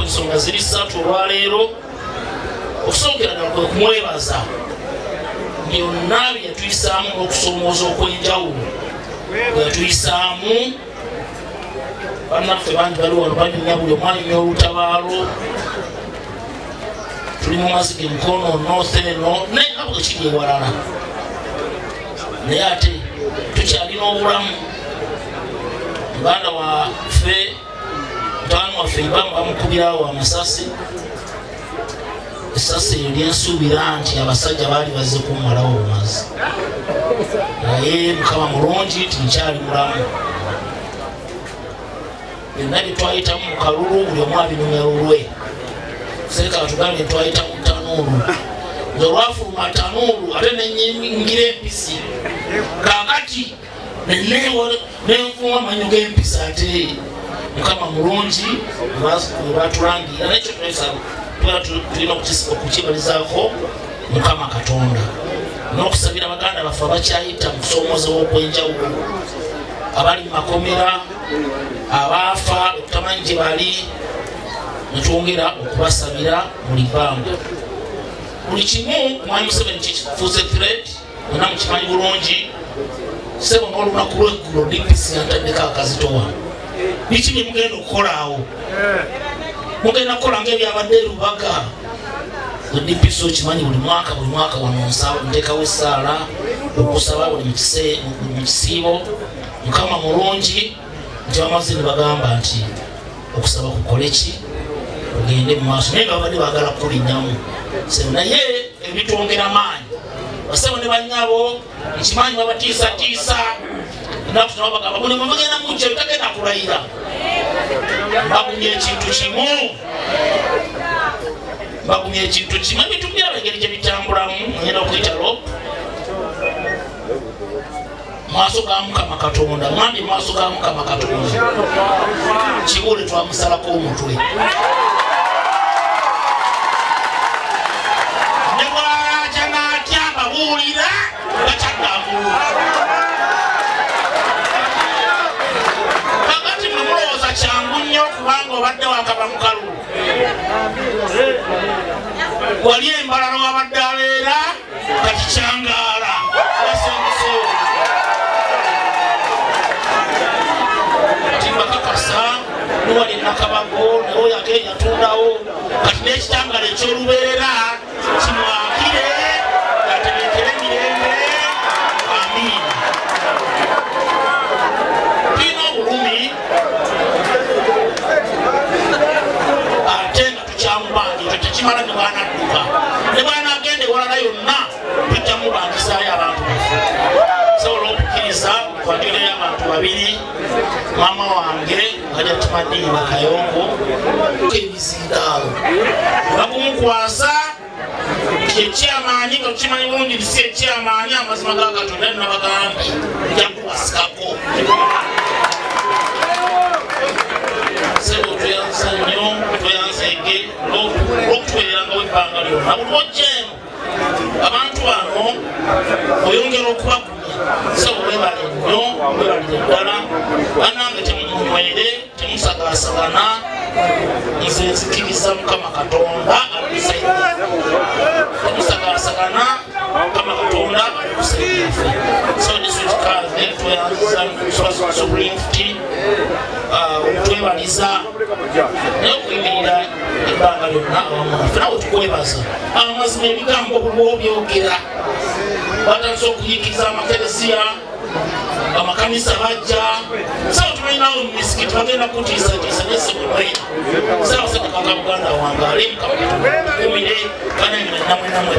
ensonga ziri ssatu olwaleero. Okusookera ddala kwe kumwebaza byonna bye yatuyisaamu n'okusoomooza okw'enjawulo bwe yatuyisaamu. Bannaffe bangi bali wano banyumya buli omu anyumya olutabaalo. Tuli mu mazige mukono north eno naye nga bwe kiri ewalala, naye ate tukyalina obulamu. Muganda waffe mutabani waffe ibamu bamukubirawo amasasi. Essasi eryo lyensuubira nti abasajja baali bazze kumalawo obumazi, naye Mukama mulungi nti nkyali mulamu. Byonna bye twayitamu mu kalulu buli omu abinumya lulwe. Sereka batugambye twayita mu tanuulu, nga olwafuluma tanuulu ate nenyingira empisi kakati nenfuma amanyo g'empisi. Ate Mukama mulungi webatulangira, nakyo tulina okukibalizaako Mukama Katonda n'okusabira baganda baffe abakyayita mu kusoomoza w'okwenjawulo, abali mu makomera, abaafa okutamanyi gye bali, netwongera okubasabira buli bbanga. Buli kimu Mwami Museveni kifuuse threat, mwenna mukimanyi bulungi. Sebo n'olunaku lw'eggulo DPC yantaddeko akazitowa. Biki bye mugenda okukola awo? Mugenda kukola ng'ebyabadde Lubaga. DPC okimanyi buli mwaka wano nteekawo essaala okusaba buli mu kisiibo. Mukama mulungi nti bamaze ne bagamba nti okusaba kukole ki, ogende mu maaso, naye nga babadde baagala kulinnyamu. Naye ebitwongera maanyi basebo ne bannyabo nkimanyi babatiisatiisa ennaku zino babagamba buli mwe bagenda mujja bitagenda kulayira. Bagumya ekintu kimu, bagumya ekintu kimu. Ebintu byabo engeri gye bitambulamu ngenda okuyita lopu maaso ga Mukama Katonda. Mwambi maaso ga Mukama Katonda kibuule twamusalako omutwe. Ne bw'aja n'atya mbabuulira bakyaddamu. Kakati mwe mulowooza kyangu nnyo kubanga obadde wakava mu kalulu. Wali embalala wabadde abeera kati kyangaala wasenguseewo. Nuwali nakabago nawe ate yatundawo kati n'ekitangala eky'olubeerera kimwakire aterekere emirembe. Amiina. Tulina obulumi ate nga tukyamubanja ekyo tekimala ne bwanadduka ne bwanagenda ewalala yonna tujja mubangizaayo abantu baffe. Sobola okukkiriza kwanjulayo abantu babiri, maama wange Hajja Tumadini Bakayongo ebizindaalo bakumukwasa ekyamaanyi nga tukimanyi bulungi nti si ekyamaanyi, amazima ga Katonda nabagambye njakubasikako. Sebo tweyanza nnyo, tweyanzege okutubeerangawo ebbanga lyonna. Buli ojjeemu abantu bano oyongera okubagumya. Sebo webale nnyo, webalire ddala. Bannange temunywere, temusagaasagana. Nze nzikiriza Mukama Katonda akusaidia. Temusagaasagana, Mukama Katonda akusaidia. So this week kaze tweyanza Supreme Fti twebaliza naye okuyimirira ebbanga lyonna awamu naffe nawe tukwebaza. Amazima ebigambo buli obyogera batandise okuyikiriza amakeresiya, amakanisa bajja. Sawa tumayinawo mu misikiti bagenda kutiisatiisa nesebulwaina. Sawa sadaka ka Buganda wange ali Mukama Katonda tukumire kana namwe